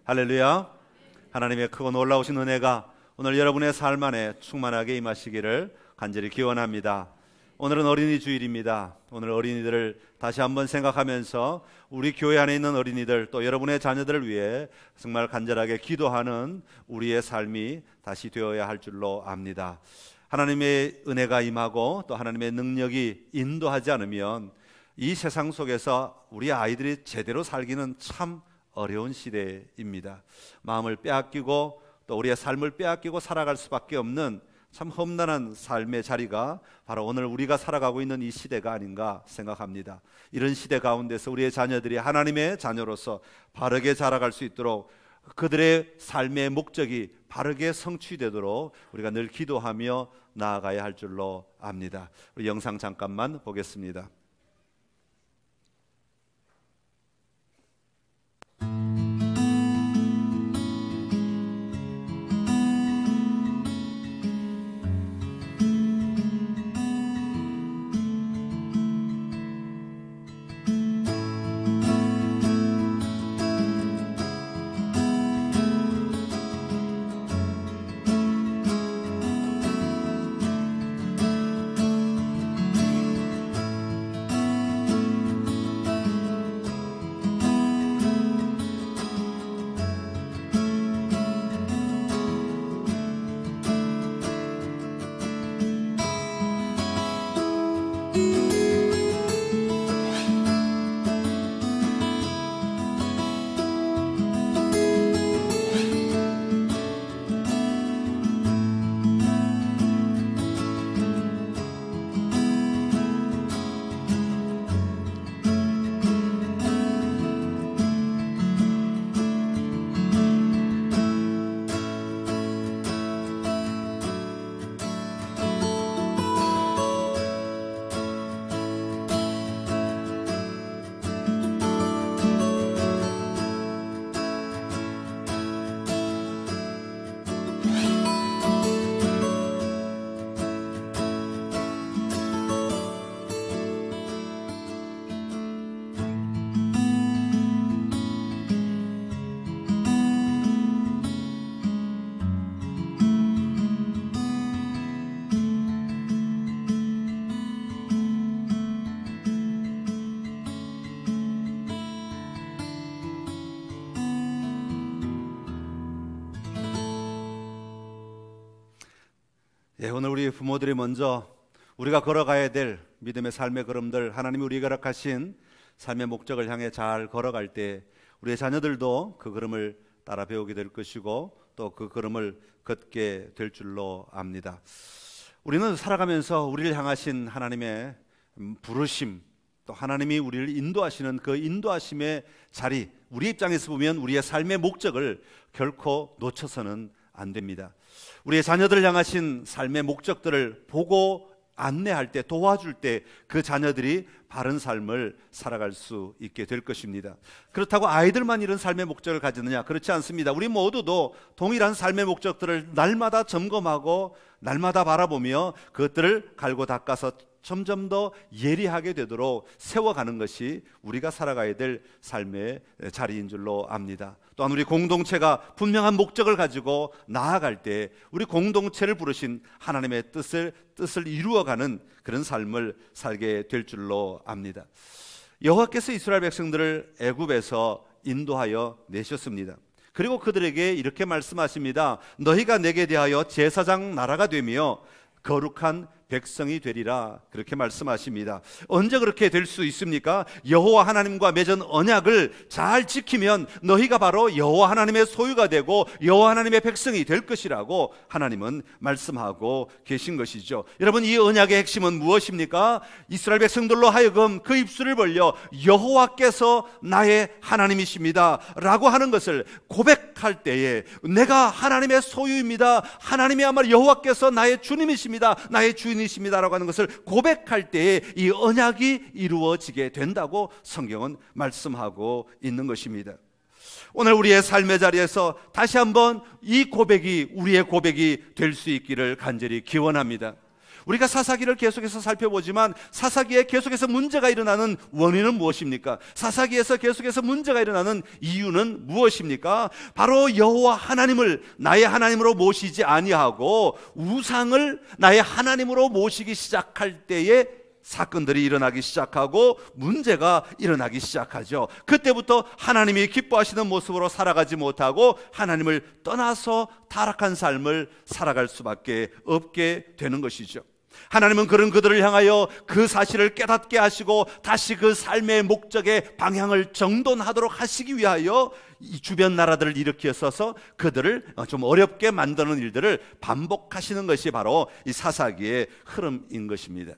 할렐루야. 하나님의 크고 놀라우신 은혜가 오늘 여러분의 삶 안에 충만하게 임하시기를 간절히 기원합니다. 오늘은 어린이 주일입니다. 오늘 어린이들을 다시 한번 생각하면서 우리 교회 안에 있는 어린이들 또 여러분의 자녀들을 위해 정말 간절하게 기도하는 우리의 삶이 다시 되어야 할 줄로 압니다. 하나님의 은혜가 임하고 또 하나님의 능력이 인도하지 않으면 이 세상 속에서 우리 아이들이 제대로 살기는 참 어려운 시대입니다. 마음을 빼앗기고 또 우리의 삶을 빼앗기고 살아갈 수밖에 없는 참 험난한 삶의 자리가 바로 오늘 우리가 살아가고 있는 이 시대가 아닌가 생각합니다. 이런 시대 가운데서 우리의 자녀들이 하나님의 자녀로서 바르게 자라갈 수 있도록 그들의 삶의 목적이 바르게 성취되도록 우리가 늘 기도하며 나아가야 할 줄로 압니다. 우리 영상 잠깐만 보겠습니다. 오늘 우리 부모들이 먼저 우리가 걸어가야 될 믿음의 삶의 걸음들, 하나님이 우리에게 허락하신 삶의 목적을 향해 잘 걸어갈 때 우리의 자녀들도 그 걸음을 따라 배우게 될 것이고 또 그 걸음을 걷게 될 줄로 압니다. 우리는 살아가면서 우리를 향하신 하나님의 부르심, 또 하나님이 우리를 인도하시는 그 인도하심의 자리, 우리 입장에서 보면 우리의 삶의 목적을 결코 놓쳐서는 안 됩니다. 우리의 자녀들을 향하신 삶의 목적들을 보고 안내할 때, 도와줄 때 그 자녀들이 바른 삶을 살아갈 수 있게 될 것입니다. 그렇다고 아이들만 이런 삶의 목적을 가지느냐? 그렇지 않습니다. 우리 모두도 동일한 삶의 목적들을 날마다 점검하고 날마다 바라보며 그것들을 갈고 닦아서 점점 더 예리하게 되도록 세워가는 것이 우리가 살아가야 될 삶의 자리인 줄로 압니다. 또한 우리 공동체가 분명한 목적을 가지고 나아갈 때 우리 공동체를 부르신 하나님의 뜻을 이루어가는 그런 삶을 살게 될 줄로 압니다. 여호와께서 이스라엘 백성들을 애굽에서 인도하여 내셨습니다. 그리고 그들에게 이렇게 말씀하십니다. 너희가 내게 대하여 제사장 나라가 되며 거룩한 백성이 되리라, 그렇게 말씀하십니다. 언제 그렇게 될 수 있습니까? 여호와 하나님과 맺은 언약을 잘 지키면 너희가 바로 여호와 하나님의 소유가 되고 여호와 하나님의 백성이 될 것이라고 하나님은 말씀하고 계신 것이죠. 여러분, 이 언약의 핵심은 무엇입니까? 이스라엘 백성들로 하여금 그 입술을 벌려 여호와께서 나의 하나님이십니다 라고 하는 것을 고백할 때에 내가 하나님의 소유입니다, 하나님이야말로 여호와께서 나의 주님이십니다, 나의 주인이십니다 라고 하는 것을 고백할 때에 이 언약이 이루어지게 된다고 성경은 말씀하고 있는 것입니다. 오늘 우리의 삶의 자리에서 다시 한번 이 고백이 우리의 고백이 될 수 있기를 간절히 기원합니다. 우리가 사사기를 계속해서 살펴보지만 사사기에 계속해서 문제가 일어나는 원인은 무엇입니까? 사사기에서 계속해서 문제가 일어나는 이유는 무엇입니까? 바로 여호와 하나님을 나의 하나님으로 모시지 아니하고 우상을 나의 하나님으로 모시기 시작할 때에 사건들이 일어나기 시작하고 문제가 일어나기 시작하죠. 그때부터 하나님이 기뻐하시는 모습으로 살아가지 못하고 하나님을 떠나서 타락한 삶을 살아갈 수밖에 없게 되는 것이죠. 하나님은 그런 그들을 향하여 그 사실을 깨닫게 하시고 다시 그 삶의 목적의 방향을 정돈하도록 하시기 위하여 이 주변 나라들을 일으켜서서 그들을 좀 어렵게 만드는 일들을 반복하시는 것이 바로 이 사사기의 흐름인 것입니다.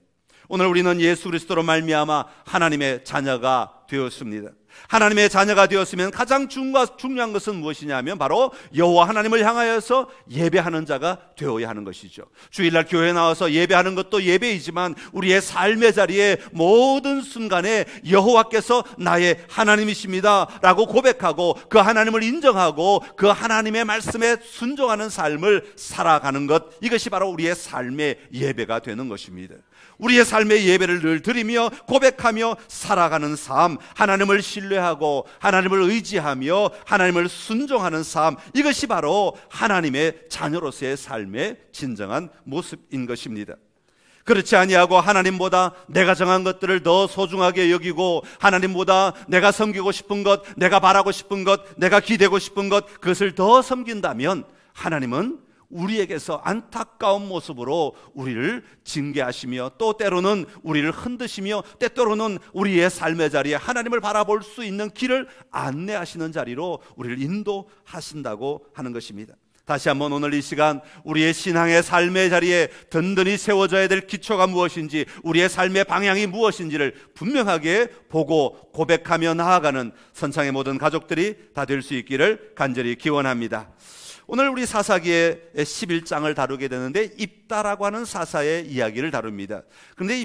오늘 우리는 예수 그리스도로 말미암아 하나님의 자녀가 되었습니다. 하나님의 자녀가 되었으면 가장 중요한 것은 무엇이냐면 바로 여호와 하나님을 향하여서 예배하는 자가 되어야 하는 것이죠. 주일날 교회에 나와서 예배하는 것도 예배이지만 우리의 삶의 자리에 모든 순간에 여호와께서 나의 하나님이십니다 라고 고백하고 그 하나님을 인정하고 그 하나님의 말씀에 순종하는 삶을 살아가는 것, 이것이 바로 우리의 삶의 예배가 되는 것입니다. 우리의 삶의 예배를 늘 드리며 고백하며 살아가는 삶, 하나님을 신뢰하고 하나님을 의지하며 하나님을 순종하는 삶, 이것이 바로 하나님의 자녀로서의 삶의 진정한 모습인 것입니다. 그렇지 아니하고 하나님보다 내가 정한 것들을 더 소중하게 여기고 하나님보다 내가 섬기고 싶은 것, 내가 바라고 싶은 것, 내가 기대고 싶은 것, 그것을 더 섬긴다면 하나님은 우리에게서 안타까운 모습으로 우리를 징계하시며 또 때로는 우리를 흔드시며 때때로는 우리의 삶의 자리에 하나님을 바라볼 수 있는 길을 안내하시는 자리로 우리를 인도하신다고 하는 것입니다. 다시 한번 오늘 이 시간 우리의 신앙의 삶의 자리에 든든히 세워져야 될 기초가 무엇인지, 우리의 삶의 방향이 무엇인지를 분명하게 보고 고백하며 나아가는 선창의 모든 가족들이 다 될 수 있기를 간절히 기원합니다. 오늘 우리 사사기의 11장을 다루게 되는데 입다라고 하는 사사의 이야기를 다룹니다. 그런데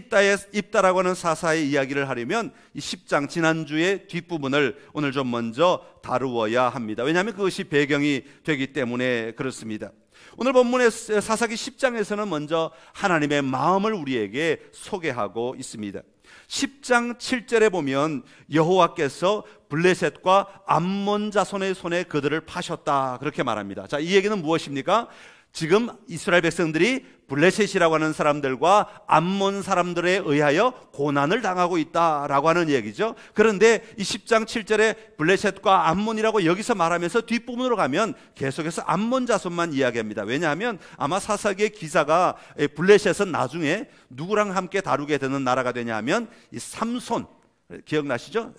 입다라고 하는 사사의 이야기를 하려면 이 10장 지난주의 뒷부분을 오늘 좀 먼저 다루어야 합니다. 왜냐하면 그것이 배경이 되기 때문에 그렇습니다. 오늘 본문의 사사기 10장에서는 먼저 하나님의 마음을 우리에게 소개하고 있습니다. 10장 7절에 보면 여호와께서 블레셋과 암몬 자손의 손에 그들을 파셨다, 그렇게 말합니다. 자, 이 얘기는 무엇입니까? 지금 이스라엘 백성들이 블레셋이라고 하는 사람들과 암몬 사람들에 의하여 고난을 당하고 있다라고 하는 얘기죠. 그런데 이 10장 7절에 블레셋과 암몬이라고 여기서 말하면서 뒷부분으로 가면 계속해서 암몬 자손만 이야기합니다. 왜냐하면 아마 사사기의 기사가 블레셋은 나중에 누구랑 함께 다루게 되는 나라가 되냐 하면 이 삼손, 기억나시죠?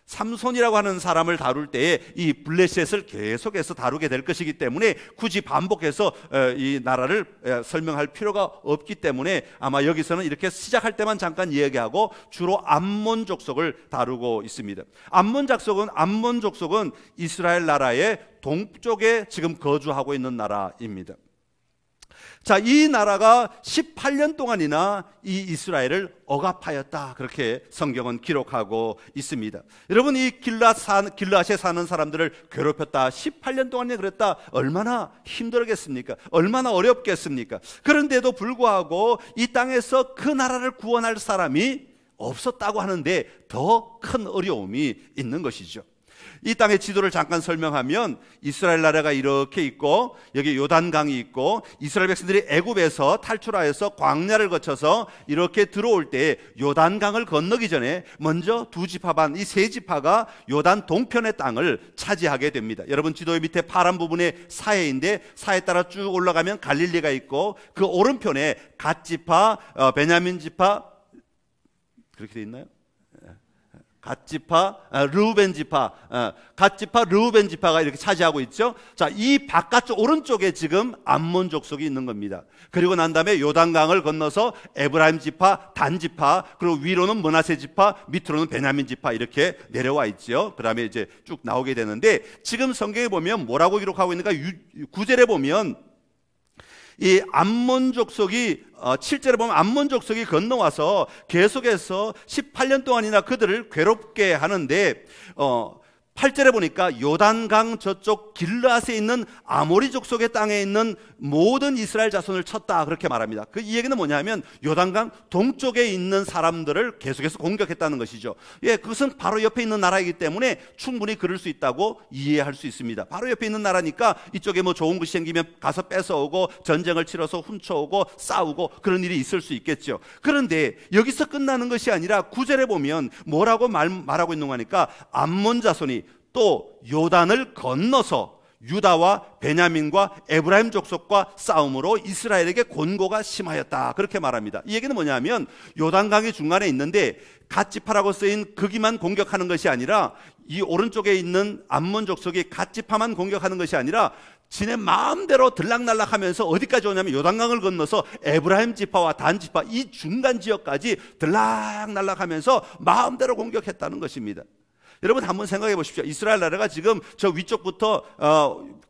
삼손이라고 하는 사람을 다룰 때에 이 블레셋을 계속해서 다루게 될 것이기 때문에 굳이 반복해서 이 나라를 설명할 필요가 없기 때문에 아마 여기서는 이렇게 시작할 때만 잠깐 이야기하고 주로 암몬 족속을 다루고 있습니다. 암몬 족속은 이스라엘 나라의 동쪽에 지금 거주하고 있는 나라입니다. 자, 이 나라가 18년 동안이나 이 이스라엘을 억압하였다, 그렇게 성경은 기록하고 있습니다. 여러분, 이 길앗에 사는 사람들을 괴롭혔다, 18년 동안이나 그랬다, 얼마나 힘들겠습니까? 얼마나 어렵겠습니까? 그런데도 불구하고 이 땅에서 그 나라를 구원할 사람이 없었다고 하는데 더 큰 어려움이 있는 것이죠. 이 땅의 지도를 잠깐 설명하면 이스라엘 나라가 이렇게 있고 여기 요단강이 있고 이스라엘 백성들이 애굽에서 탈출하여서 광야를 거쳐서 이렇게 들어올 때 요단강을 건너기 전에 먼저 두 지파 반, 이 세 지파가 요단 동편의 땅을 차지하게 됩니다. 여러분, 지도의 밑에 파란 부분에 사해인데 사해 따라 쭉 올라가면 갈릴리가 있고 그 오른편에 갓 지파, 베냐민 지파, 그렇게 돼 있나요? 갓지파, 르우벤 지파, 갓지파, 르우벤 지파가 이렇게 차지하고 있죠. 자, 이 바깥쪽 오른쪽에 지금 암몬 족속이 있는 겁니다. 그리고 난 다음에 요단강을 건너서 에브라임 지파, 단 지파, 그리고 위로는 므낫세 지파, 밑으로는 베냐민 지파 이렇게 내려와 있죠. 그 다음에 이제 쭉 나오게 되는데 지금 성경에 보면 뭐라고 기록하고 있는가? 9절에 보면 이 암몬 족속이 7절에 보면 암몬 족속이 건너와서 계속해서 18년 동안이나 그들을 괴롭게 하는데 8절에 보니까 요단강 저쪽 길르앗에 있는 아모리 족속의 땅에 있는 모든 이스라엘 자손을 쳤다, 그렇게 말합니다. 이 얘기는 뭐냐면 요단강 동쪽에 있는 사람들을 계속해서 공격했다는 것이죠. 그것은 바로 옆에 있는 나라이기 때문에 충분히 그럴 수 있다고 이해할 수 있습니다. 바로 옆에 있는 나라니까 이쪽에 뭐 좋은 것이 생기면 가서 뺏어오고 전쟁을 치러서 훔쳐오고 싸우고 그런 일이 있을 수 있겠죠. 그런데 여기서 끝나는 것이 아니라 9절에 보면 뭐라고 말하고 있는 거니까 암몬 자손이 또 요단을 건너서 유다와 베냐민과 에브라임 족속과 싸움으로 이스라엘에게 곤고가 심하였다, 그렇게 말합니다. 이 얘기는 뭐냐면 요단강이 중간에 있는데 갓지파라고 쓰인 거기만 공격하는 것이 아니라 이 오른쪽에 있는 암몬 족속이 갓지파만 공격하는 것이 아니라 지네 마음대로 들락날락하면서 어디까지 오냐면 요단강을 건너서 에브라임 지파와 단 지파 이 중간 지역까지 들락날락하면서 마음대로 공격했다는 것입니다. 여러분 한번 생각해 보십시오. 이스라엘 나라가 지금 저 위쪽부터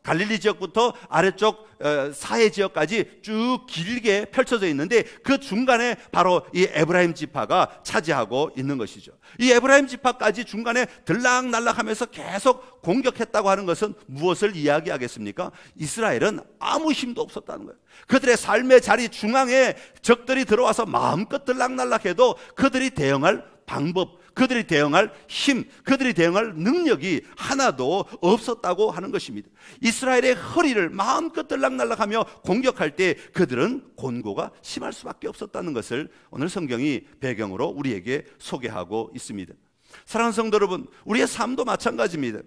갈릴리 지역부터 아래쪽 사해 지역까지 쭉 길게 펼쳐져 있는데 그 중간에 바로 이 에브라임 지파가 차지하고 있는 것이죠. 이 에브라임 지파까지 중간에 들락날락하면서 계속 공격했다고 하는 것은 무엇을 이야기하겠습니까? 이스라엘은 아무 힘도 없었다는 거예요. 그들의 삶의 자리 중앙에 적들이 들어와서 마음껏 들락날락해도 그들이 대응할 방법, 그들이 대응할 힘, 그들이 대응할 능력이 하나도 없었다고 하는 것입니다. 이스라엘의 허리를 마음껏 들락날락하며 공격할 때 그들은 곤고가 심할 수밖에 없었다는 것을 오늘 성경이 배경으로 우리에게 소개하고 있습니다. 사랑하는 성도 여러분, 우리의 삶도 마찬가지입니다.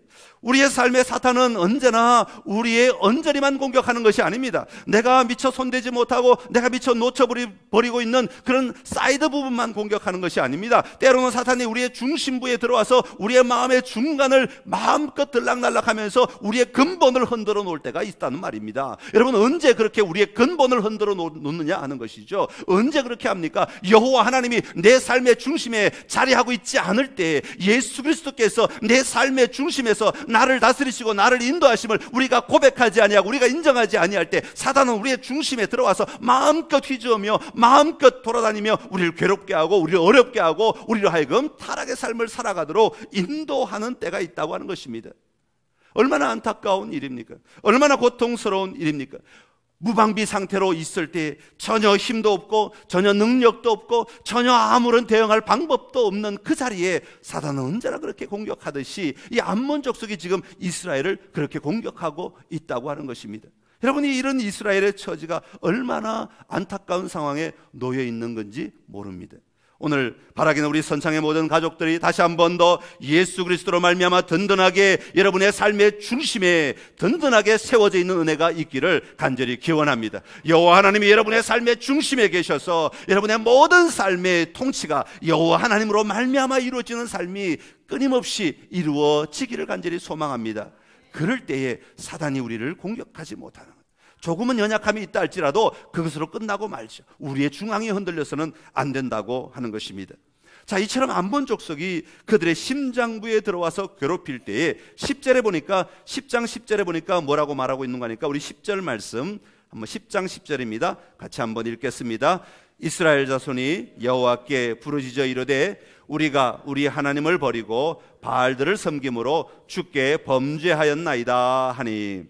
우리의 삶의 사탄은 언제나 우리의 언저리만 공격하는 것이 아닙니다. 내가 미처 손대지 못하고 내가 미처 놓쳐버리고 있는 그런 사이드 부분만 공격하는 것이 아닙니다. 때로는 사탄이 우리의 중심부에 들어와서 우리의 마음의 중간을 마음껏 들락날락하면서 우리의 근본을 흔들어 놓을 때가 있다는 말입니다. 여러분, 언제 그렇게 우리의 근본을 흔들어 놓느냐 하는 것이죠. 언제 그렇게 합니까? 여호와 하나님이 내 삶의 중심에 자리하고 있지 않을 때 예수 그리스도께서 내 삶의 중심에서 나를 다스리시고 나를 인도하심을 우리가 고백하지 아니하고 우리가 인정하지 아니할 때 사단은 우리의 중심에 들어와서 마음껏 휘저으며 마음껏 돌아다니며 우리를 괴롭게 하고 우리를 어렵게 하고 우리로 하여금 타락의 삶을 살아가도록 인도하는 때가 있다고 하는 것입니다. 얼마나 안타까운 일입니까? 얼마나 고통스러운 일입니까? 무방비 상태로 있을 때 전혀 힘도 없고 전혀 능력도 없고 전혀 아무런 대응할 방법도 없는 그 자리에 사단은 언제나 그렇게 공격하듯이 이 암몬 족속이 지금 이스라엘을 그렇게 공격하고 있다고 하는 것입니다. 여러분이 이런 이스라엘의 처지가 얼마나 안타까운 상황에 놓여 있는 건지 모릅니다. 오늘 바라기는 우리 선창의 모든 가족들이 다시 한 번 더 예수 그리스도로 말미암아 든든하게 여러분의 삶의 중심에 든든하게 세워져 있는 은혜가 있기를 간절히 기원합니다. 여호와 하나님이 여러분의 삶의 중심에 계셔서 여러분의 모든 삶의 통치가 여호와 하나님으로 말미암아 이루어지는 삶이 끊임없이 이루어지기를 간절히 소망합니다. 그럴 때에 사단이 우리를 공격하지 못하는 것, 조금은 연약함이 있다 할지라도 그것으로 끝나고 말죠. 우리의 중앙이 흔들려서는 안 된다고 하는 것입니다. 자, 이처럼 암몬 족속이 그들의 심장부에 들어와서 괴롭힐 때에 10절에 보니까 10장 10절에 보니까 뭐라고 말하고 있는 거니까 우리 10절 말씀 한번 10장 10절입니다. 같이 한번 읽겠습니다. 이스라엘 자손이 여호와께 부르짖어 이르되 우리가 우리 하나님을 버리고 바알들을 섬김으로 주께 범죄하였나이다 하니.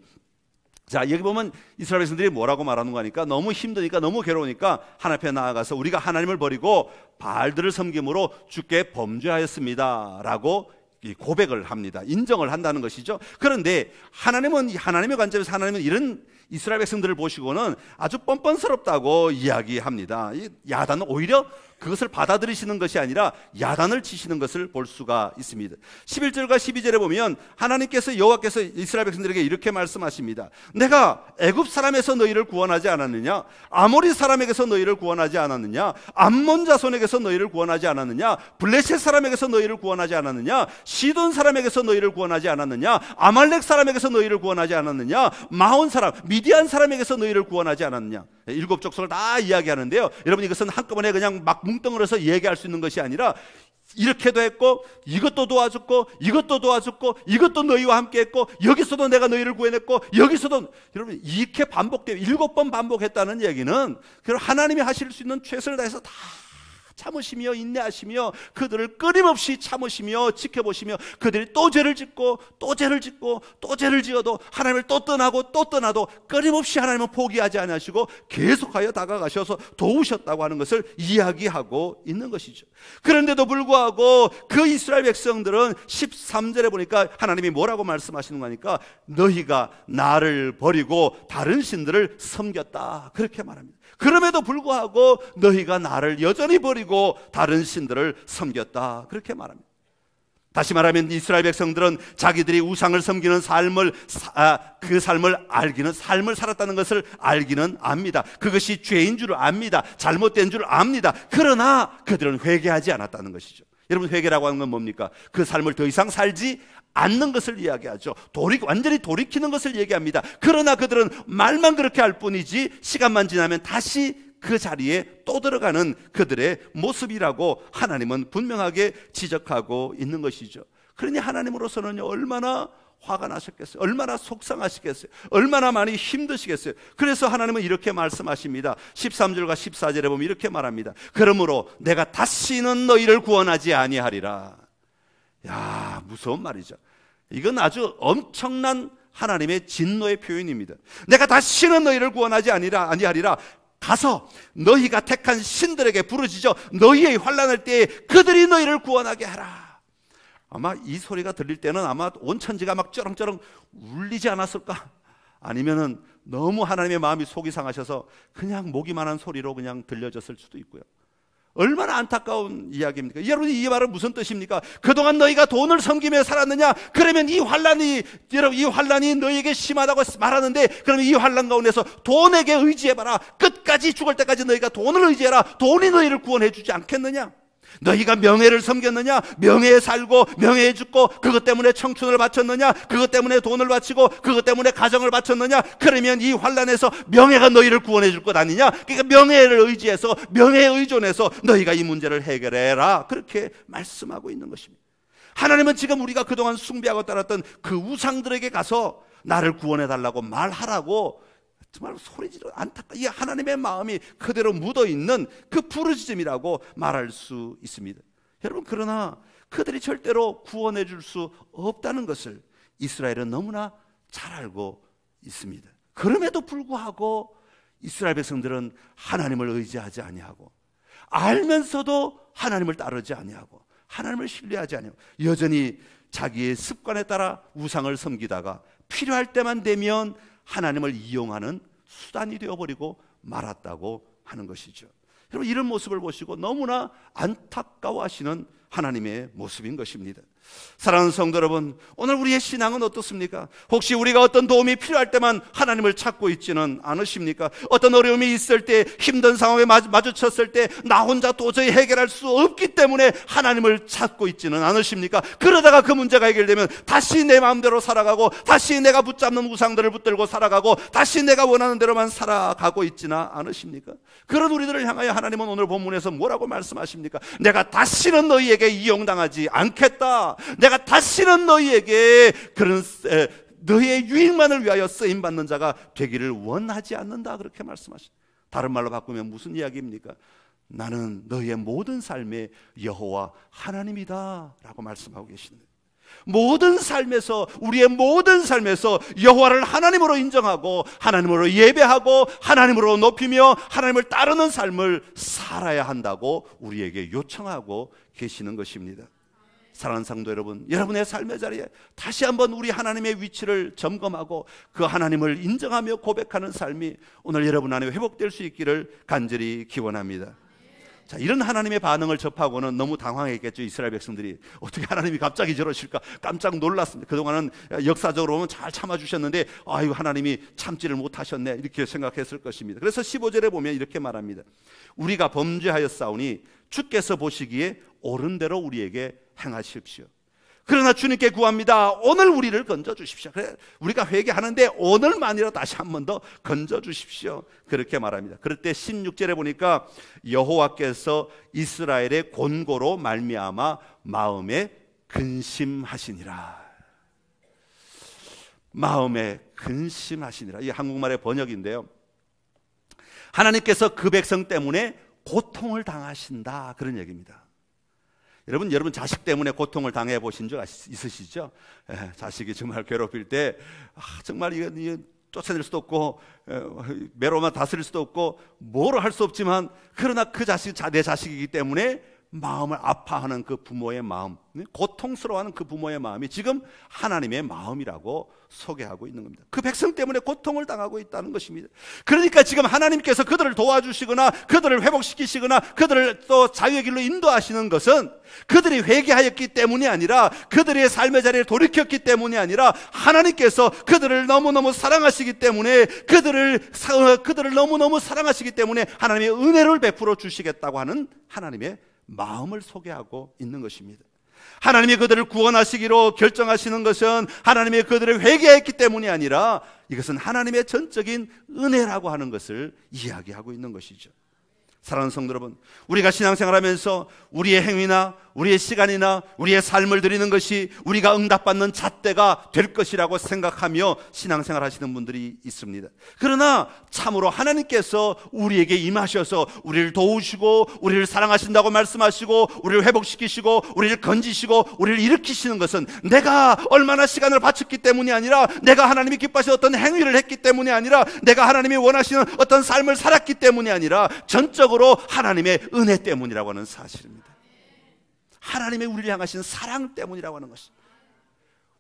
자, 여기 보면 이스라엘 백성들이 뭐라고 말하는 거니까 너무 힘드니까 너무 괴로우니까 하나님 앞에 나아가서 우리가 하나님을 버리고 바알들을 섬김으로 주께 범죄하였습니다 라고 고백을 합니다. 인정을 한다는 것이죠. 그런데 하나님은 하나님의 관점에서 하나님은 이런 이스라엘 백성들을 보시고는 아주 뻔뻔스럽다고 이야기합니다. 이 야단은 오히려 그것을 받아들이시는 것이 아니라 야단을 치시는 것을 볼 수가 있습니다. 11절과 12절에 보면 하나님께서 여호와께서 이스라엘 백성들에게 이렇게 말씀하십니다. 내가 애굽 사람에서 너희를 구원하지 않았느냐? 아모리 사람에게서 너희를 구원하지 않았느냐? 암몬 자손에게서 너희를 구원하지 않았느냐? 블레셋 사람에게서 너희를 구원하지 않았느냐? 시돈 사람에게서 너희를 구원하지 않았느냐? 아말렉 사람에게서 너희를 구원하지 않았느냐? 마온 사람, 미디안 사람에게서 너희를 구원하지 않았느냐? 7 족속을 다 이야기하는데요. 여러분, 이것은 한꺼번에 그냥 막 뭉뚱그려서 얘기할 수 있는 것이 아니라 이렇게도 했고 이것도 도와줬고 이것도 도와줬고 이것도 너희와 함께 했고 여기서도 내가 너희를 구해냈고 여기서도, 여러분 이렇게 반복돼요. 7번 반복했다는 얘기는 하나님이 하실 수 있는 최선을 다해서 다 참으시며 인내하시며 그들을 끊임없이 참으시며 지켜보시며 그들이 또 죄를 짓고 또 죄를 짓고 또 죄를 지어도 하나님을 또 떠나고 또 떠나도 끊임없이 하나님은 포기하지 않으시고 계속하여 다가가셔서 도우셨다고 하는 것을 이야기하고 있는 것이죠. 그런데도 불구하고 그 이스라엘 백성들은 13절에 보니까 하나님이 뭐라고 말씀하시는 거니까 너희가 나를 버리고 다른 신들을 섬겼다 그렇게 말합니다. 그럼에도 불구하고 너희가 나를 여전히 버리고 다른 신들을 섬겼다 그렇게 말합니다. 다시 말하면 이스라엘 백성들은 자기들이 우상을 섬기는 그 삶을 알기는, 삶을 살았다는 것을 알기는 압니다. 그것이 죄인 줄 압니다. 잘못된 줄 압니다. 그러나 그들은 회개하지 않았다는 것이죠. 여러분, 회개라고 하는 건 뭡니까? 그 삶을 더 이상 살지 않는 것을 이야기하죠. 완전히 돌이키는 것을 얘기합니다. 그러나 그들은 말만 그렇게 할 뿐이지 시간만 지나면 다시 그 자리에 또 들어가는 그들의 모습이라고 하나님은 분명하게 지적하고 있는 것이죠. 그러니 하나님으로서는 얼마나 화가 나셨겠어요? 얼마나 속상하시겠어요? 얼마나 많이 힘드시겠어요? 그래서 하나님은 이렇게 말씀하십니다. 13절과 14절에 보면 이렇게 말합니다. 그러므로 내가 다시는 너희를 구원하지 아니하리라. 야, 무서운 말이죠. 이건 아주 엄청난 하나님의 진노의 표현입니다. 내가 다시는 너희를 구원하지 아니하리라. 가서 너희가 택한 신들에게 부르짖어 너희의 환난할 때에 그들이 너희를 구원하게 하라. 아마 이 소리가 들릴 때는 아마 온 천지가 막 쩌렁쩌렁 울리지 않았을까? 아니면은 너무 하나님의 마음이 속이 상하셔서 그냥 모기만한 소리로 그냥 들려졌을 수도 있고요. 얼마나 안타까운 이야기입니까? 여러분, 이 말은 무슨 뜻입니까? 그동안 너희가 돈을 섬기며 살았느냐? 그러면 이 환난이 너희에게 심하다고 말하는데, 그러면 이 환난 가운데서 돈에게 의지해봐라. 끝까지 죽을 때까지 너희가 돈을 의지해라. 돈이 너희를 구원해 주지 않겠느냐? 너희가 명예를 섬겼느냐? 명예에 살고 명예에 죽고 그것 때문에 청춘을 바쳤느냐? 그것 때문에 돈을 바치고 그것 때문에 가정을 바쳤느냐? 그러면 이 환난에서 명예가 너희를 구원해 줄 것 아니냐? 그러니까 명예를 의지해서, 명예에 의존해서 너희가 이 문제를 해결해라, 그렇게 말씀하고 있는 것입니다. 하나님은 지금 우리가 그동안 숭배하고 따랐던 그 우상들에게 가서 나를 구원해 달라고 말하라고 정말 소리지르 이 하나님의 마음이 그대로 묻어있는 그 부르짖음이라고 말할 수 있습니다. 여러분, 그러나 그들이 절대로 구원해 줄 수 없다는 것을 이스라엘은 너무나 잘 알고 있습니다. 그럼에도 불구하고 이스라엘 백성들은 하나님을 의지하지 아니하고, 알면서도 하나님을 따르지 아니하고, 하나님을 신뢰하지 아니하고, 여전히 자기의 습관에 따라 우상을 섬기다가 필요할 때만 되면 하나님을 이용하는 수단이 되어버리고 말았다고 하는 것이죠. 여러분, 이런 모습을 보시고 너무나 안타까워하시는 하나님의 모습인 것입니다. 사랑하는 성도 여러분, 오늘 우리의 신앙은 어떻습니까? 혹시 우리가 어떤 도움이 필요할 때만 하나님을 찾고 있지는 않으십니까? 어떤 어려움이 있을 때, 힘든 상황에 마주쳤을 때 나 혼자 도저히 해결할 수 없기 때문에 하나님을 찾고 있지는 않으십니까? 그러다가 그 문제가 해결되면 다시 내 마음대로 살아가고, 다시 내가 붙잡는 우상들을 붙들고 살아가고, 다시 내가 원하는 대로만 살아가고 있지는 않으십니까? 그런 우리들을 향하여 하나님은 오늘 본문에서 뭐라고 말씀하십니까? 내가 다시는 너희에게 이용당하지 않겠다. 내가 다시는 너희에게 그런 너희의 유익만을 위하여 쓰임받는 자가 되기를 원하지 않는다, 그렇게 말씀하십니다. 다른 말로 바꾸면 무슨 이야기입니까? 나는 너희의 모든 삶의 여호와 하나님이다 라고 말씀하고 계십니다. 모든 삶에서, 우리의 모든 삶에서 여호와를 하나님으로 인정하고 하나님으로 예배하고 하나님으로 높이며 하나님을 따르는 삶을 살아야 한다고 우리에게 요청하고 계시는 것입니다. 사랑하는 성도 여러분, 여러분의 삶의 자리에 다시 한번 우리 하나님의 위치를 점검하고 그 하나님을 인정하며 고백하는 삶이 오늘 여러분 안에 회복될 수 있기를 간절히 기원합니다. 자, 이런 하나님의 반응을 접하고는 너무 당황했겠죠. 이스라엘 백성들이 어떻게 하나님이 갑자기 저러실까 깜짝 놀랐습니다. 그동안은 역사적으로는 잘 참아주셨는데 아이고, 하나님이 참지를 못하셨네, 이렇게 생각했을 것입니다. 그래서 15절에 보면 이렇게 말합니다. 우리가 범죄하였사오니 주께서 보시기에 옳은 대로 우리에게 행하십시오. 그러나 주님께 구합니다. 오늘 우리를 건져주십시오. 그래, 우리가 회개하는데 오늘만이라도 다시 한 번 더 건져주십시오, 그렇게 말합니다. 그럴 때 16절에 보니까 여호와께서 이스라엘의 곤고로 말미암아 마음에 근심하시니라. 마음에 근심하시니라. 이 한국말의 번역인데요, 하나님께서 그 백성 때문에 고통을 당하신다, 그런 얘기입니다. 여러분 자식 때문에 고통을 당해 보신 적 있으시죠? 자식이 정말 괴롭힐 때 정말 이거 쫓아낼 수도 없고 매로만 다스릴 수도 없고 뭐로 할 수 없지만, 그러나 그 자식 내 자식이기 때문에 마음을 아파하는 그 부모의 마음, 고통스러워하는 그 부모의 마음이 지금 하나님의 마음이라고 소개하고 있는 겁니다. 그 백성 때문에 고통을 당하고 있다는 것입니다. 그러니까 지금 하나님께서 그들을 도와주시거나 그들을 회복시키시거나 그들을 또 자유의 길로 인도하시는 것은 그들이 회개하였기 때문이 아니라, 그들의 삶의 자리에 돌이켰기 때문이 아니라, 하나님께서 그들을 너무너무 사랑하시기 때문에, 그들을 너무너무 사랑하시기 때문에 하나님의 은혜를 베풀어 주시겠다고 하는 하나님의 마음을 소개하고 있는 것입니다. 하나님이 그들을 구원하시기로 결정하시는 것은 하나님이 그들을 회개했기 때문이 아니라, 이것은 하나님의 전적인 은혜라고 하는 것을 이야기하고 있는 것이죠. 사랑하는 성도 여러분, 우리가 신앙생활하면서 우리의 행위나 우리의 시간이나 우리의 삶을 드리는 것이 우리가 응답받는 잣대가 될 것이라고 생각하며 신앙생활 하시는 분들이 있습니다. 그러나 참으로 하나님께서 우리에게 임하셔서 우리를 도우시고 우리를 사랑하신다고 말씀하시고 우리를 회복시키시고 우리를 건지시고 우리를 일으키시는 것은 내가 얼마나 시간을 바쳤기 때문이 아니라, 내가 하나님이 기뻐하시는 어떤 행위를 했기 때문이 아니라, 내가 하나님이 원하시는 어떤 삶을 살았기 때문이 아니라, 전적으로 하나님의 은혜 때문이라고 하는 사실입니다. 하나님의 우리를 향하신 사랑 때문이라고 하는 것입니다.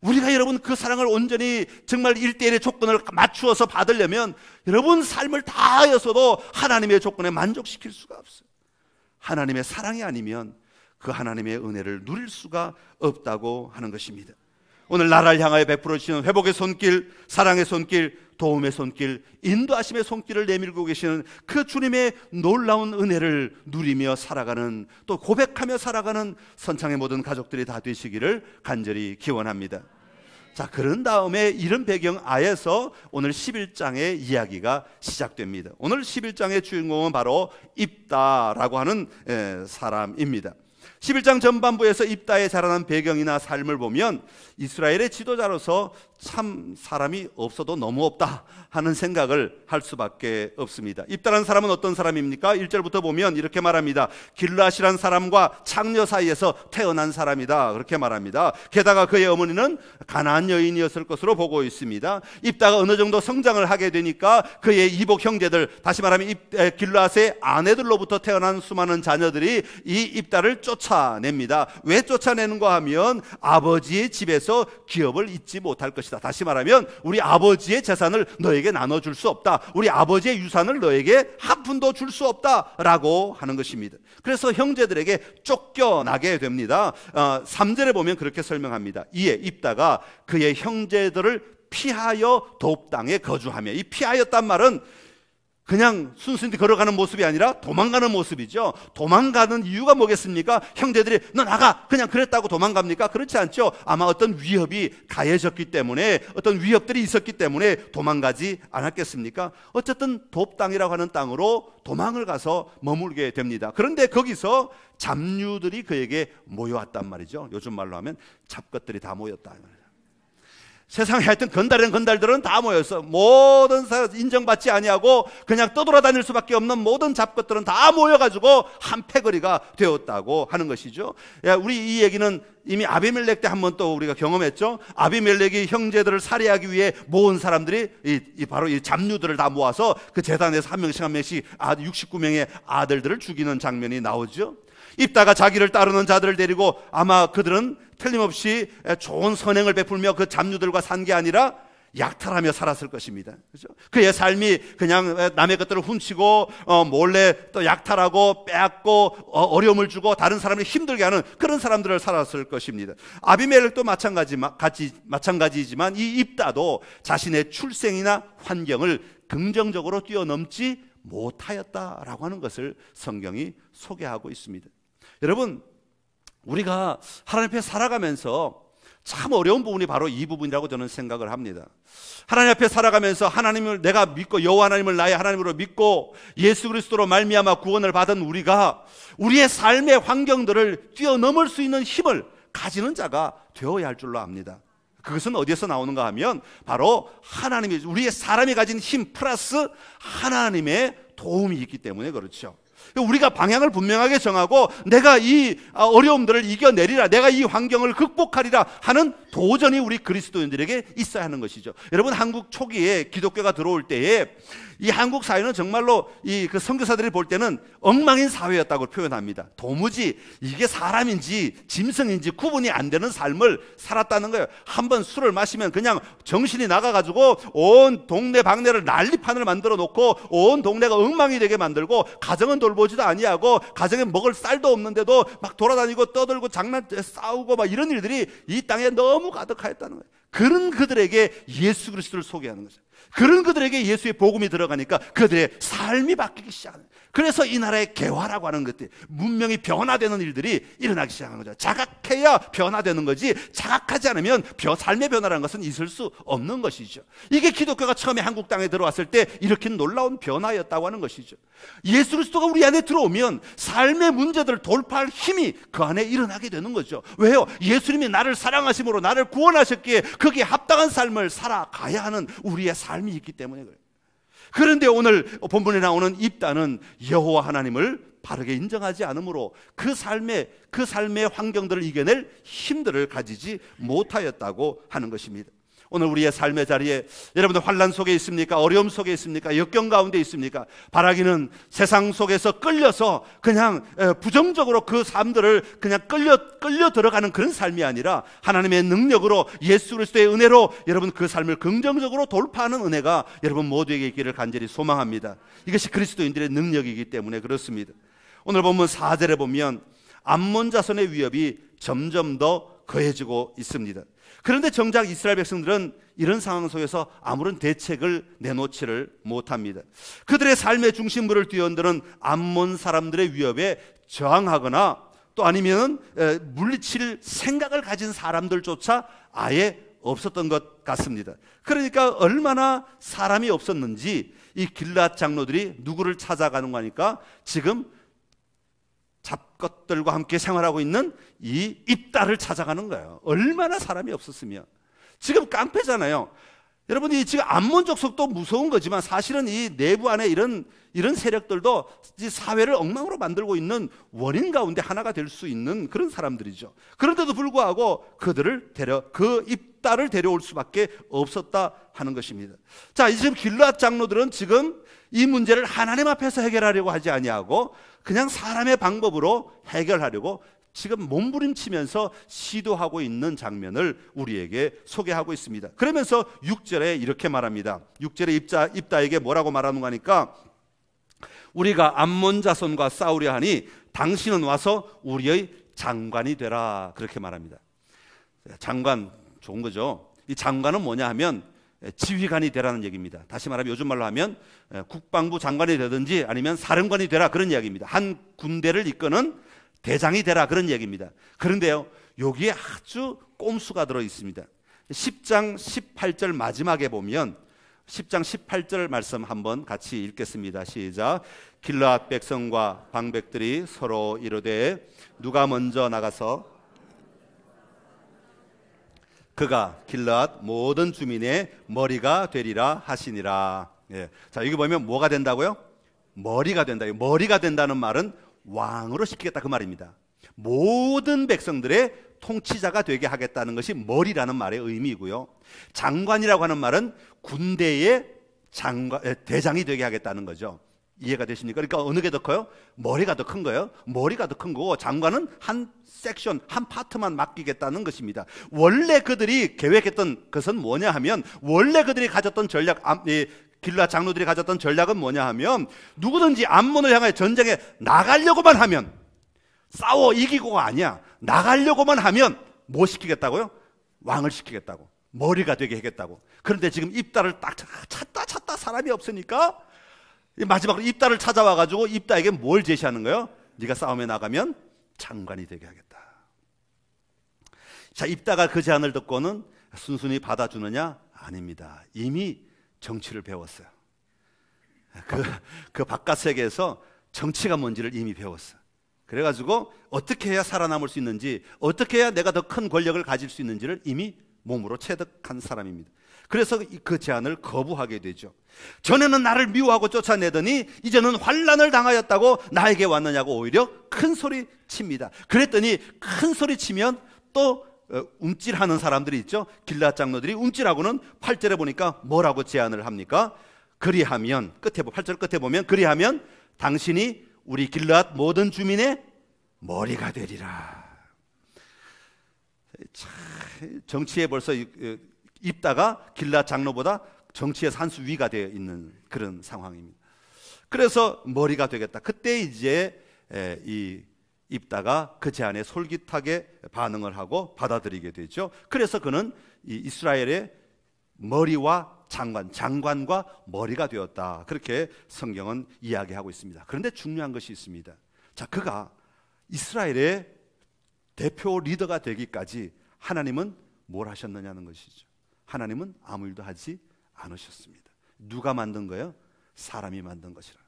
우리가 여러분 그 사랑을 온전히 정말 1대1의 조건을 맞추어서 받으려면 여러분 삶을 다하여서도 하나님의 조건에 만족시킬 수가 없어요. 하나님의 사랑이 아니면 그 하나님의 은혜를 누릴 수가 없다고 하는 것입니다. 오늘 나라를 향하여 베풀어 주시는 회복의 손길, 사랑의 손길, 도움의 손길, 인도하심의 손길을 내밀고 계시는 그 주님의 놀라운 은혜를 누리며 살아가는, 또 고백하며 살아가는 선창의 모든 가족들이 다 되시기를 간절히 기원합니다. 자, 그런 다음에 이런 배경 아에서 오늘 11장의 이야기가 시작됩니다. 오늘 11장의 주인공은 바로 입다라고 하는 사람입니다. 11장 전반부에서 입다에 자라난 배경이나 삶을 보면 이스라엘의 지도자로서 참 사람이 없어도 너무 없다 하는 생각을 할 수밖에 없습니다. 입다라는 사람은 어떤 사람입니까? 1절부터 보면 이렇게 말합니다. 길르앗이란 사람과 창녀 사이에서 태어난 사람이다, 그렇게 말합니다. 게다가 그의 어머니는 가나안 여인이었을 것으로 보고 있습니다. 입다가 어느 정도 성장을 하게 되니까 그의 이복 형제들, 다시 말하면 길르앗의 아내들로부터 태어난 수많은 자녀들이 이 입다를 쫓아냅니다. 왜 쫓아내는가 하면 아버지의 집에서 기업을 잊지 못할 것이다. 다시 말하면 우리 아버지의 재산을 너에게 나눠줄 수 없다, 우리 아버지의 유산을 너에게 한 푼도 줄 수 없다라고 하는 것입니다. 그래서 형제들에게 쫓겨나게 됩니다. 3절에 보면 그렇게 설명합니다. 이에 입다가 그의 형제들을 피하여 돕 땅에 거주하며, 이 피하였단 말은 그냥 순순히 걸어가는 모습이 아니라 도망가는 모습이죠. 도망가는 이유가 뭐겠습니까? 형제들이 너 나가, 그냥 그랬다고 도망갑니까? 그렇지 않죠. 아마 어떤 위협이 가해졌기 때문에, 어떤 위협들이 있었기 때문에 도망가지 않았겠습니까? 어쨌든 돕 땅이라고 하는 땅으로 도망을 가서 머물게 됩니다. 그런데 거기서 잡류들이 그에게 모여왔단 말이죠. 요즘 말로 하면 잡것들이 다 모였다. 세상에 하여튼 건달들은 다 모여서 모든 인정받지 아니하고 그냥 떠돌아다닐 수밖에 없는 모든 잡것들은 다 모여가지고 한 패거리가 되었다고 하는 것이죠. 우리 이 얘기는 이미 아비멜렉 때 한 번 또 우리가 경험했죠. 아비멜렉이 형제들을 살해하기 위해 모은 사람들이 바로 이 잡류들을 다 모아서 그 제단에서 한 명씩 69명의 아들들을 죽이는 장면이 나오죠. 입다가 자기를 따르는 자들을 데리고, 아마 그들은 틀림없이 좋은 선행을 베풀며 그 잡류들과 산 게 아니라 약탈하며 살았을 것입니다. 그렇죠? 그의 삶이 그냥 남의 것들을 훔치고 몰래 또 약탈하고 빼앗고 어려움을 주고 다른 사람을 힘들게 하는 그런 사람들을 살았을 것입니다. 아비멜렉도 마찬가지이지만 이 입다도 자신의 출생이나 환경을 긍정적으로 뛰어넘지 못하였다라고 하는 것을 성경이 소개하고 있습니다. 여러분, 우리가 하나님 앞에 살아가면서 참 어려운 부분이 바로 이 부분이라고 저는 생각을 합니다. 하나님 앞에 살아가면서 하나님을 내가 믿고, 여호와 하나님을 나의 하나님으로 믿고 예수 그리스도로 말미암아 구원을 받은 우리가 우리의 삶의 환경들을 뛰어넘을 수 있는 힘을 가지는 자가 되어야 할 줄로 압니다. 그것은 어디에서 나오는가 하면 바로 하나님이, 우리의 사람이 가진 힘 플러스 하나님의 도움이 있기 때문에 그렇죠. 우리가 방향을 분명하게 정하고 내가 이 어려움들을 이겨내리라, 내가 이 환경을 극복하리라 하는 도전이 우리 그리스도인들에게 있어야 하는 것이죠. 여러분, 한국 초기에 기독교가 들어올 때에 이 한국 사회는 정말로 그 선교사들이 볼 때는 엉망인 사회였다고 표현합니다. 도무지 이게 사람인지 짐승인지 구분이 안 되는 삶을 살았다는 거예요. 한번 술을 마시면 그냥 정신이 나가가지고 온 동네 방네를 난리판을 만들어 놓고 온 동네가 엉망이 되게 만들고, 가정은 돌보지도 아니하고 가정에 먹을 쌀도 없는데도 막 돌아다니고 떠들고 장난 싸우고 막 이런 일들이 이 땅에 너무 가득하였다는 거예요. 그런 그들에게 예수 그리스도를 소개하는 거죠. 그런 그들에게 예수의 복음이 들어가니까 그들의 삶이 바뀌기 시작하는 거예요. 그래서 이 나라의 개화라고 하는 것들, 문명이 변화되는 일들이 일어나기 시작한 거죠. 자각해야 변화되는 거지, 자각하지 않으면 삶의 변화라는 것은 있을 수 없는 것이죠. 이게 기독교가 처음에 한국 땅에 들어왔을 때 일으킨 놀라운 변화였다고 하는 것이죠. 예수 그리스도가 우리 안에 들어오면 삶의 문제들을 돌파할 힘이 그 안에 일어나게 되는 거죠. 왜요? 예수님이 나를 사랑하심으로 나를 구원하셨기에 거기에 합당한 삶을 살아가야 하는 우리의 삶이 있기 때문에 그래요. 그런데 오늘 본문에 나오는 입다는 여호와 하나님을 바르게 인정하지 않으므로 그 삶의 환경들을 이겨낼 힘들을 가지지 못하였다고 하는 것입니다. 오늘 우리의 삶의 자리에 여러분들 환난 속에 있습니까? 어려움 속에 있습니까? 역경 가운데 있습니까? 바라기는 세상 속에서 끌려서 그냥 부정적으로 그 삶들을 그냥 끌려 들어가는 그런 삶이 아니라 하나님의 능력으로 예수 그리스도의 은혜로 여러분 그 삶을 긍정적으로 돌파하는 은혜가 여러분 모두에게 있기를 간절히 소망합니다. 이것이 그리스도인들의 능력이기 때문에 그렇습니다. 오늘 본문 4절에 보면 암몬 자손의 위협이 점점 더 거해지고 있습니다. 그런데 정작 이스라엘 백성들은 이런 상황 속에서 아무런 대책을 내놓지를 못합니다. 그들의 삶의 중심부를 뒤흔드는 암몬 사람들의 위협에 저항하거나 또 아니면 물리칠 생각을 가진 사람들조차 아예 없었던 것 같습니다. 그러니까 얼마나 사람이 없었는지 이 길앗 장로들이 누구를 찾아가는 거니까 지금 잡것들과 함께 생활하고 있는 이 입다를 찾아가는 거예요. 얼마나 사람이 없었으면. 지금 깡패잖아요. 여러분이 지금 암몬 족속도 무서운 거지만 사실은 이 내부 안에 이런 세력들도 사회를 엉망으로 만들고 있는 원인 가운데 하나가 될 수 있는 그런 사람들이죠. 그런데도 불구하고 그 입다를 데려올 수밖에 없었다 하는 것입니다. 자, 지금 길앗 장로들은 지금 이 문제를 하나님 앞에서 해결하려고 하지 아니하고 그냥 사람의 방법으로 해결하려고 지금 몸부림치면서 시도하고 있는 장면을 우리에게 소개하고 있습니다. 그러면서 6절에 이렇게 말합니다. 6절에 입다에게 뭐라고 말하는가 하니까 우리가 암몬 자손과 싸우려 하니 당신은 와서 우리의 장관이 되라, 그렇게 말합니다. 장관 좋은 거죠. 이 장관은 뭐냐 하면 지휘관이 되라는 얘기입니다. 다시 말하면 요즘 말로 하면 국방부 장관이 되든지 아니면 사령관이 되라, 그런 이야기입니다. 한 군대를 이끄는 대장이 되라, 그런 얘기입니다. 그런데요, 여기에 아주 꼼수가 들어 있습니다. 10장 18절 마지막에 보면 10장 18절 말씀 한번 같이 읽겠습니다. 시작. 길앗 백성과 방백들이 서로 이르되 누가 먼저 나가서 그가 길앗 모든 주민의 머리가 되리라 하시니라. 예. 자, 여기 보면 뭐가 된다고요? 머리가 된다. 머리가 된다는 말은 왕으로 시키겠다, 그 말입니다. 모든 백성들의 통치자가 되게 하겠다는 것이 머리라는 말의 의미이고요. 장관이라고 하는 말은 군대의 대장이 되게 하겠다는 거죠. 이해가 되십니까? 그러니까 어느 게 더 커요? 머리가 더 큰 거예요. 머리가 더 큰 거고 장관은 한 섹션, 한 파트만 맡기겠다는 것입니다. 원래 그들이 계획했던 것은 뭐냐 하면, 원래 그들이 가졌던 전략, 길앗 장로들이 가졌던 전략은 뭐냐 하면, 누구든지 암몬을 향해 전쟁에 나가려고만 하면, 싸워 이기고가 아니야, 나가려고만 하면 뭐 시키겠다고요? 왕을 시키겠다고, 머리가 되게 하겠다고. 그런데 지금 입다를 딱 찾다 사람이 없으니까 마지막으로 입다를 찾아와가지고 입다에게 뭘 제시하는 거예요? 네가 싸움에 나가면 장관이 되게 하겠다. 자, 입다가 그 제안을 듣고는 순순히 받아주느냐? 아닙니다. 이미 정치를 배웠어요. 그 바깥 세계에서 정치가 뭔지를 이미 배웠어요. 그래가지고 어떻게 해야 살아남을 수 있는지, 어떻게 해야 내가 더 큰 권력을 가질 수 있는지를 이미 몸으로 체득한 사람입니다. 그래서 그 제안을 거부하게 되죠. 전에는 나를 미워하고 쫓아내더니 이제는 환난을 당하였다고 나에게 왔느냐고 오히려 큰 소리 칩니다. 그랬더니 큰 소리 치면 또 움찔하는 사람들이 있죠. 길앗 장로들이 움찔하고는 8절에 보니까 뭐라고 제안을 합니까? 그리하면, 8절 끝에 보면 그리하면 당신이 우리 길앗 모든 주민의 머리가 되리라. 정치에 벌써 입다가 길앗 장로보다 정치에서 한 수 위가 되어 있는 그런 상황입니다. 그래서 머리가 되겠다. 그때 이제 이 입다가 그 제안에 솔깃하게 반응을 하고 받아들이게 되죠. 그래서 그는 이 이스라엘의 머리와 장관과 머리가 되었다. 그렇게 성경은 이야기하고 있습니다. 그런데 중요한 것이 있습니다. 자, 그가 이스라엘의 대표 리더가 되기까지 하나님은 뭘 하셨느냐는 것이죠. 하나님은 아무 일도 하지 않으셨습니다. 누가 만든 거예요? 사람이 만든 것이라.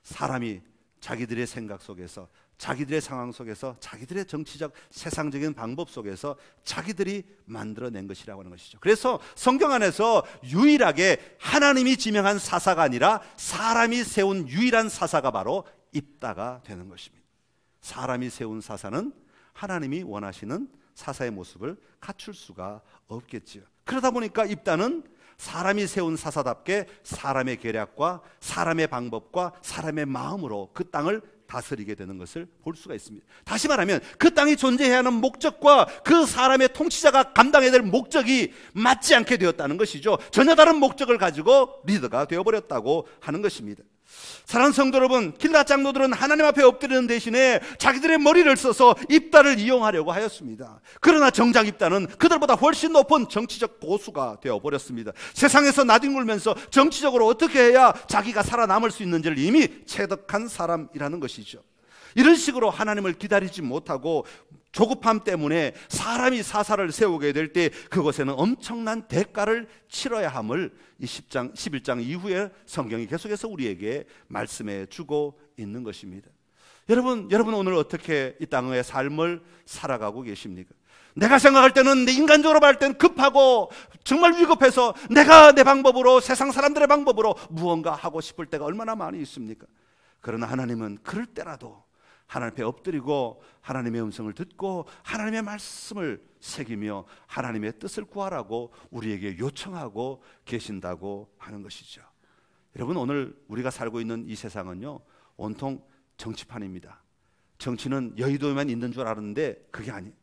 사람이 자기들의 생각 속에서, 자기들의 상황 속에서, 자기들의 정치적 세상적인 방법 속에서 자기들이 만들어낸 것이라고 하는 것이죠. 그래서 성경 안에서 유일하게 하나님이 지명한 사사가 아니라 사람이 세운 유일한 사사가 바로 입다가 되는 것입니다. 사람이 세운 사사는 하나님이 원하시는 사사의 모습을 갖출 수가 없겠지요. 그러다 보니까 입다는 사람이 세운 사사답게 사람의 계략과 사람의 방법과 사람의 마음으로 그 땅을 다스리게 되는 것을 볼 수가 있습니다. 다시 말하면 그 땅이 존재해야 하는 목적과 그 사람의 통치자가 감당해야 될 목적이 맞지 않게 되었다는 것이죠. 전혀 다른 목적을 가지고 리더가 되어버렸다고 하는 것입니다. 사랑하는 성도 여러분, 길앗 장로들은 하나님 앞에 엎드리는 대신에 자기들의 머리를 써서 입다를 이용하려고 하였습니다. 그러나 정작 입다는 그들보다 훨씬 높은 정치적 고수가 되어버렸습니다. 세상에서 나뒹굴면서 정치적으로 어떻게 해야 자기가 살아남을 수 있는지를 이미 체득한 사람이라는 것이죠. 이런 식으로 하나님을 기다리지 못하고 조급함 때문에 사람이 사사를 세우게 될 때 그것에는 엄청난 대가를 치러야 함을 이 11장 이후에 성경이 계속해서 우리에게 말씀해 주고 있는 것입니다. 여러분 오늘 어떻게 이 땅의 삶을 살아가고 계십니까? 내가 생각할 때는, 내 인간적으로 볼 때는 급하고 정말 위급해서 내가 내 방법으로, 세상 사람들의 방법으로 무언가 하고 싶을 때가 얼마나 많이 있습니까? 그러나 하나님은 그럴 때라도 하나님 앞에 엎드리고 하나님의 음성을 듣고 하나님의 말씀을 새기며 하나님의 뜻을 구하라고 우리에게 요청하고 계신다고 하는 것이죠. 여러분, 오늘 우리가 살고 있는 이 세상은요, 온통 정치판입니다. 정치는 여의도에만 있는 줄 알았는데 그게 아니에요.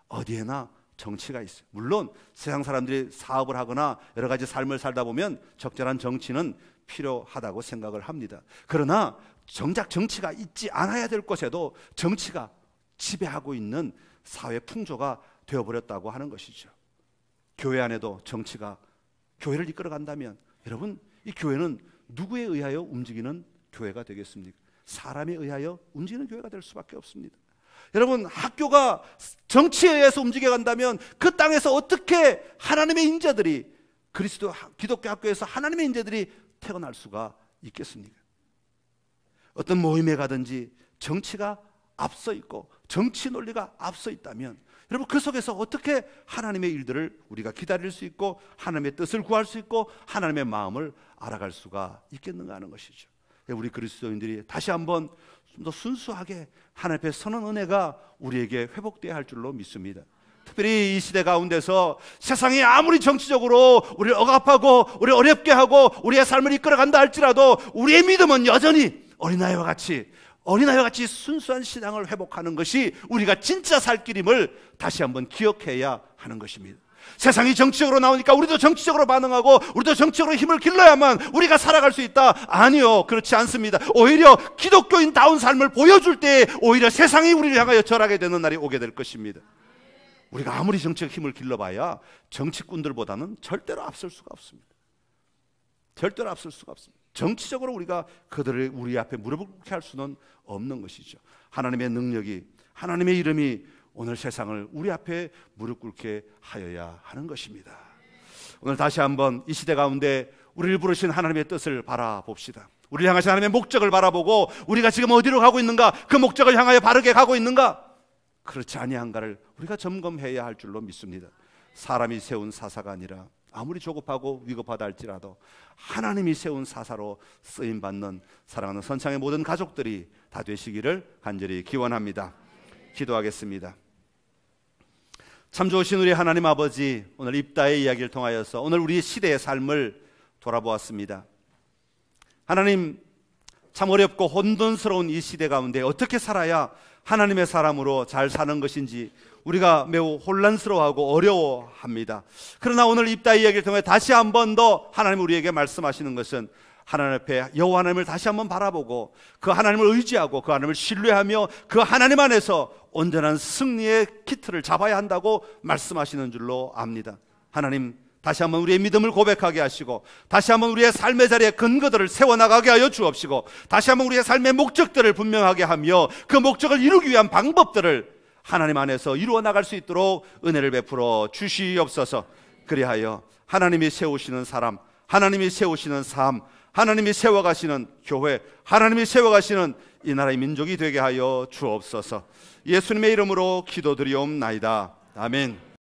어디에나 정치가 있어요. 물론 세상 사람들이 사업을 하거나 여러 가지 삶을 살다 보면 적절한 정치는 필요하다고 생각을 합니다. 그러나 정작 정치가 있지 않아야 될 곳에도 정치가 지배하고 있는 사회 풍조가 되어버렸다고 하는 것이죠. 교회 안에도 정치가 교회를 이끌어간다면 여러분, 이 교회는 누구에 의하여 움직이는 교회가 되겠습니까? 사람에 의하여 움직이는 교회가 될 수밖에 없습니다. 여러분, 학교가 정치에 의해서 움직여간다면 그 땅에서 어떻게 하나님의 인자들이, 기독교 학교에서 하나님의 인자들이 태어날 수가 있겠습니까? 어떤 모임에 가든지 정치가 앞서 있고 정치 논리가 앞서 있다면 여러분, 그 속에서 어떻게 하나님의 일들을 우리가 기다릴 수 있고 하나님의 뜻을 구할 수 있고 하나님의 마음을 알아갈 수가 있겠는가 하는 것이죠. 우리 그리스도인들이 다시 한번 좀 더 순수하게 하나님 앞에 서는 은혜가 우리에게 회복되어야 할 줄로 믿습니다. 특별히 이 시대 가운데서 세상이 아무리 정치적으로 우리를 억압하고 우리를 어렵게 하고 우리의 삶을 이끌어간다 할지라도 우리의 믿음은 여전히 어린아이와 같이 순수한 신앙을 회복하는 것이 우리가 진짜 살 길임을 다시 한번 기억해야 하는 것입니다. 세상이 정치적으로 나오니까 우리도 정치적으로 반응하고 우리도 정치적으로 힘을 길러야만 우리가 살아갈 수 있다. 아니요, 그렇지 않습니다. 오히려 기독교인다운 삶을 보여줄 때 오히려 세상이 우리를 향하여 절하게 되는 날이 오게 될 것입니다. 우리가 아무리 정치적 힘을 길러봐야 정치꾼들보다는 절대로 앞설 수가 없습니다. 절대로 앞설 수가 없습니다. 정치적으로 우리가 그들을 우리 앞에 무릎을 꿇게 할 수는 없는 것이죠. 하나님의 능력이, 하나님의 이름이 오늘 세상을 우리 앞에 무릎 꿇게 하여야 하는 것입니다. 오늘 다시 한번 이 시대 가운데 우리를 부르신 하나님의 뜻을 바라봅시다. 우리를 향하신 하나님의 목적을 바라보고 우리가 지금 어디로 가고 있는가, 그 목적을 향하여 바르게 가고 있는가, 그렇지 아니한가를 우리가 점검해야 할 줄로 믿습니다. 사람이 세운 사사가 아니라 아무리 조급하고 위급하다 할지라도 하나님이 세운 사사로 쓰임받는 사랑하는 선창의 모든 가족들이 다 되시기를 간절히 기원합니다. 기도하겠습니다. 참 좋으신 우리 하나님 아버지, 오늘 입다의 이야기를 통하여서 오늘 우리 시대의 삶을 돌아보았습니다. 하나님, 참 어렵고 혼돈스러운 이 시대 가운데 어떻게 살아야 하나님의 사람으로 잘 사는 것인지 우리가 매우 혼란스러워하고 어려워합니다. 그러나 오늘 입다의 이야기를 통해 다시 한 번 더 하나님 우리에게 말씀하시는 것은 하나님 앞에 여호와 하나님을 다시 한번 바라보고 그 하나님을 의지하고 그 하나님을 신뢰하며 그 하나님 안에서 온전한 승리의 키트를 잡아야 한다고 말씀하시는 줄로 압니다. 하나님, 다시 한번 우리의 믿음을 고백하게 하시고 다시 한번 우리의 삶의 자리에 근거들을 세워나가게 하여 주옵시고 다시 한번 우리의 삶의 목적들을 분명하게 하며 그 목적을 이루기 위한 방법들을 하나님 안에서 이루어 나갈 수 있도록 은혜를 베풀어 주시옵소서. 그리하여 하나님이 세우시는 사람, 하나님이 세우시는 삶, 하나님이 세워가시는 교회, 하나님이 세워가시는 이 나라의 민족이 되게 하여 주옵소서. 예수님의 이름으로 기도드리옵나이다. 아멘.